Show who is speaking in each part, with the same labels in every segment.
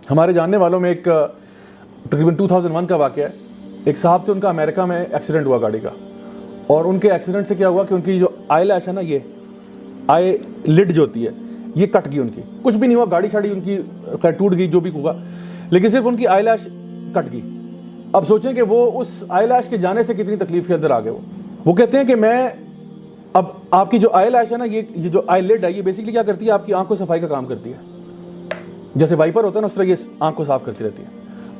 Speaker 1: ہمارے جاننے والوں میں ایک تقریباً 2001 کا واقعہ ہے. ایک صاحب تھے, ان کا امریکہ میں ایکسیڈنٹ ہوا گاڑی کا, اور ان کے ایکسیڈنٹ سے کیا ہوا کہ ان کی جو آئی لیش ہے نا, یہ آئی لڈ جو ہوتی ہے, یہ کٹ گئی. ان کی کچھ بھی نہیں ہوا, گاڑی شاڑی ان کی ٹوٹ گئی, جو بھی ہوا, لیکن صرف ان کی آئی لیش کٹ گئی. اب سوچیں کہ وہ اس آئی لیش کے جانے سے کتنی تکلیف کے اندر آ گئے. وہ کہتے ہیں کہ میں اب آپ کی جو آئی لیش ہے نا, یہ جو آئی لڈ ہے, یہ بیسکلی کیا کرتی ہے, آپ کی آنکھ کو صفائی کا کام کرتی ہے. جیسے وائپر ہوتا ہے نا, اس طرح یہ آنکھ کو صاف کرتی رہتی ہے.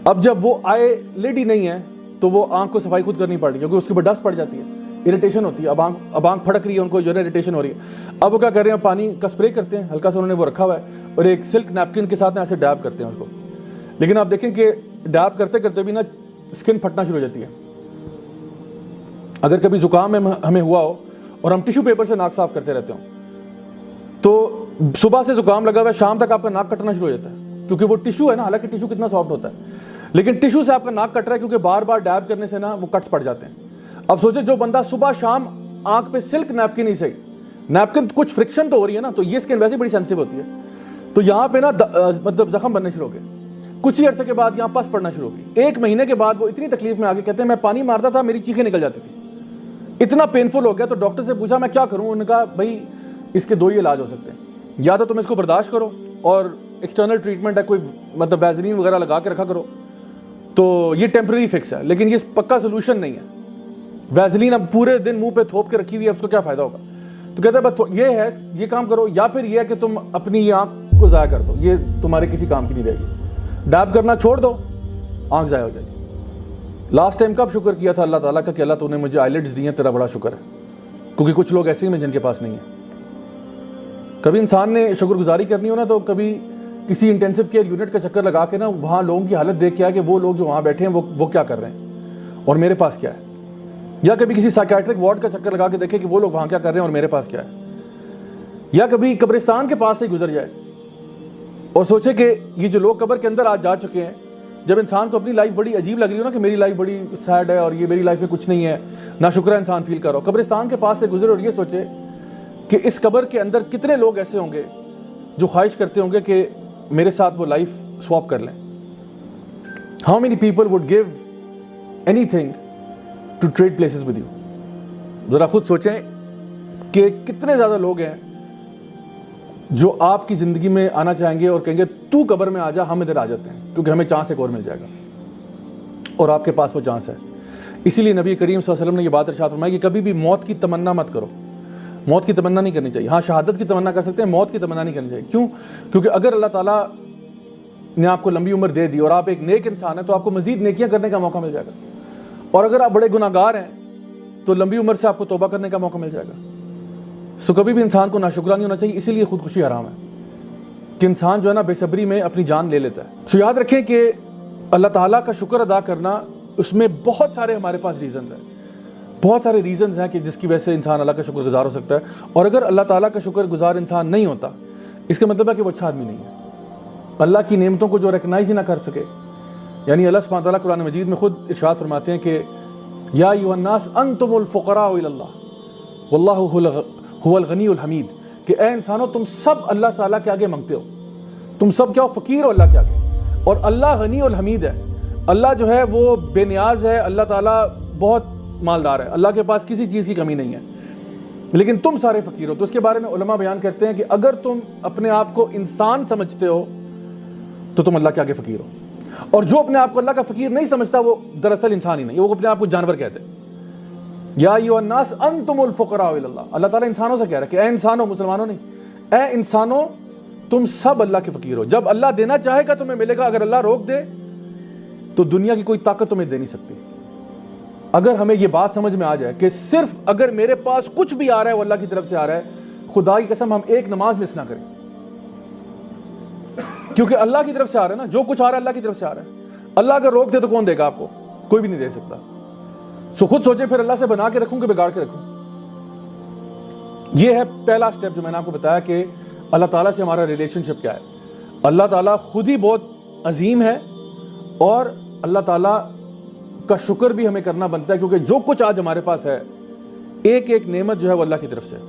Speaker 1: اب جب وہ آئی لڈ ہی نہیں ہے تو وہ آنکھ کو صفائی خود کرنی پڑ رہی ہے, کیونکہ اس کے اوپر ڈسٹ پڑ جاتی ہے, اریٹیشن ہوتی ہے. اب آنکھ پھڑک رہی ہے, ان کو جو ہے اریٹیشن ہو رہی ہے. اب وہ کیا کر رہے ہیں, پانی کا اسپرے کرتے ہیں, ہلکا سا انہوں نے وہ رکھا ہوا ہے, اور ایک سلک نیپکن کے ساتھ ایسے ڈیب کرتے ہیں اس کو. لیکن آپ دیکھیں کہ ڈیب کرتے کرتے بھی نا اسکن پھٹنا شروع ہو جاتی ہے. اگر کبھی زکام ہمیں ہوا ہو اور ہم ٹیشو پیپر سے ناک صاف کرتے رہتے ہوں, تو صبح سے زکام لگا ہوا ہے, شام تک آپ کا ناک کٹنا شروع ہو جاتا ہے, کیونکہ وہ ٹیشو ہے نا, حالانکہ ٹیشو کتنا سافٹ ہوتا ہے, لیکن ٹیشو سے آپ کا ناک کٹ رہا ہے کیونکہ بار بار ڈیب کرنے سے نا وہ کٹس پڑ جاتے ہیں. اب سوچیں جو بندہ صبح شام آنکھ پہ سلک نیپکن ہی صحیح, نیپکن کچھ فرکشن تو ہو رہی ہے نا, تو یہ اسکن ویسے بڑی سینسٹیو ہوتی ہے, تو یہاں پہ نا مطلب زخم بننے شروع ہو گئے. کچھ ہی عرصے کے بعد یہاں پس پڑنا شروع ہو گئی. 1 مہینے کے بعد وہ اتنی تکلیف میں آ گئے, کہتے ہیں میں پانی مارتا تھا, میری چیخیں نکل جاتی تھی, اتنا پینفل ہو گیا. تو ڈاکٹر سے پوچھا میں کیا کروں, انہوں نے کہا بھائی اس کے 2 ہی علاج ہو سکتے ہیں, یا تو تم اس کو برداشت کرو اور ایکسٹرنل ٹریٹمنٹ ہے, کوئی مطلب ویزلین وغیرہ لگا کے رکھا کرو, تو یہ ٹیمپرری فکس ہے, لیکن یہ پکا سولوشن نہیں ہے. ویزلین اب پورے دن منہ پہ تھوپ کے رکھی ہوئی ہے, اس کو کیا فائدہ ہوگا. تو کہتا ہے بس یہ ہے, یہ کام کرو, یا پھر یہ ہے کہ تم اپنی یہ آنکھ کو ضائع کر دو, یہ تمہارے کسی کام کی نہیں رہے گی, ڈیب کرنا چھوڑ دو, آنکھ ضائع ہو جائے گی. لاسٹ ٹائم کب شکر کیا تھا اللہ تعالیٰ کا کہ اللہ تو نے مجھے آئی لڈز دی ہیں, تیرا بڑا شکر ہے, کیونکہ کچھ لوگ ایسے ہی ہیں جن کے پاس نہیں ہے. کبھی انسان نے شکر گزاری کرنی ہو نا, تو کبھی کسی انٹینسو کیئر یونٹ کا چکر لگا کے نا وہاں لوگوں کی حالت دیکھ کے آیا کہ وہ لوگ جو وہاں بیٹھے ہیں وہ کیا کر رہے ہیں اور میرے پاس کیا ہے. یا کبھی کسی سائیکیٹرک وارڈ کا چکر لگا کے دیکھے کہ وہ لوگ وہاں کیا کر رہے ہیں اور میرے پاس کیا ہے. یا کبھی قبرستان کے پاس سے گزر جائے اور سوچے کہ یہ جو لوگ قبر کے اندر آج جا چکے ہیں, جب انسان کو اپنی لائف بڑی عجیب لگ رہی ہو نا کہ میری لائف بڑی سیڈ ہے اور یہ میری لائف میں کچھ نہیں ہے, ناشکرہ انسان فیل کر رہا ہو, قبرستان کے پاس سے گزرے اور یہ سوچے کہ اس قبر کے اندر کتنے لوگ ایسے ہوں گے جو خواہش کرتے ہوں گے کہ میرے ساتھ وہ لائف سواپ کر لیں. How many people would give anything to trade places with you? ذرا خود سوچیں کہ کتنے زیادہ لوگ ہیں جو آپ کی زندگی میں آنا چاہیں گے اور کہیں گے تو قبر میں آ جا, ہم ادھر آ جاتے ہیں کیونکہ ہمیں چانس ایک اور مل جائے گا, اور آپ کے پاس وہ چانس ہے. اسی لیے نبی کریم صلی اللہ علیہ وسلم نے یہ بات ارشاد فرمائی کہ کبھی بھی موت کی تمنا مت کرو. موت کی تمنا نہیں کرنی چاہیے. ہاں شہادت کی تمنا کر سکتے ہیں, موت کی تمنا نہیں کرنی چاہیے. کیوں؟ کیونکہ اگر اللہ تعالیٰ نے آپ کو لمبی عمر دے دی اور آپ ایک نیک انسان ہیں تو آپ کو مزید نیکیاں کرنے کا موقع مل جائے گا, اور اگر آپ بڑے گناہ گار ہیں تو لمبی عمر سے آپ کو توبہ کرنے کا موقع مل جائے گا. سو کبھی بھی انسان کو ناشکرہ نہیں ہونا چاہیے. اسی لیے خودکشی حرام ہے کہ انسان جو ہے نا بے صبری میں اپنی جان لے لیتا ہے. سو یاد رکھیں کہ اللہ تعالیٰ کا شکر ادا کرنا, اس میں بہت سارے ہمارے پاس ریزنز ہیں, بہت سارے ریزنز ہیں کہ جس کی وجہ سے انسان اللہ کا شکر گزار ہو سکتا ہے. اور اگر اللہ تعالیٰ کا شکر گزار انسان نہیں ہوتا, اس کا مطلب ہے کہ وہ اچھا آدمی نہیں ہے. اللہ کی نعمتوں کو جو ریکگنائز ہی نہ کر سکے, یعنی اللہ سبحانہ تعالیٰ قرآن مجید میں خود ارشاد فرماتے ہیں کہ یا ایھا الناس انتم الفقراء الی اللہ واللہ هو الغنی الحمید, کہ اے انسانوں تم سب اللہ تعالیٰ کے آگے مانگتے ہو, تم سب کیا ہو, فقیر ہو اللہ کے آگے, اور اللہ غنی الحمید ہے. اللہ جو ہے وہ بے نیاز ہے, اللہ تعالیٰ بہت مالدار ہے, اللہ کے پاس کسی چیز کی کمی نہیں ہے, لیکن تم سارے فقیر ہو. تو اس کے بارے میں علماء بیان کرتے ہیں کہ اگر تم اپنے آپ کو انسان سمجھتے ہو تو تم اللہ کے آگے فقیر ہو, اور جو اپنے آپ کو اللہ کا فقیر نہیں سمجھتا وہ دراصل انسان ہی نہیں, وہ اپنے آپ کو جانور کہتے ہیں. یا ایھا الناس انتم الفقراء الی اللہ, اللہ تعالیٰ انسانوں سے کہہ رہا ہے کہ اے انسانوں, مسلمانوں نہیں, اے انسانوں تم سب اللہ کے فقیر ہو. جب اللہ دینا چاہے گا تمہیں ملے گا, اگر اللہ روک دے تو دنیا کی کوئی طاقت تمہیں دے نہیں سکتی. اگر ہمیں یہ بات سمجھ میں آ جائے کہ صرف اگر میرے پاس کچھ بھی آ رہا ہے وہ اللہ کی طرف سے آ رہا ہے, خدا کی قسم ہم ایک نماز مس نہ کریں, کیونکہ اللہ کی طرف سے آ رہا ہے نا, جو کچھ آ رہا ہے اللہ کی طرف سے آ رہا ہے. اللہ اگر روک دے تو کون دے گا آپ کو؟ کوئی بھی نہیں دے سکتا. سو خود سوچیں پھر اللہ سے بنا کے رکھوں کہ بگاڑ کے رکھوں. یہ ہے پہلا سٹیپ جو میں نے آپ کو بتایا کہ اللہ تعالیٰ سے ہمارا ریلیشن شپ کیا ہے. اللہ تعالیٰ خود ہی بہت عظیم ہے, اور اللہ تعالیٰ کا شکر بھی ہمیں کرنا بنتا ہے, کیونکہ جو کچھ آج ہمارے پاس ہے ایک ایک نعمت جو ہے وہ اللہ کی طرف سے ہے.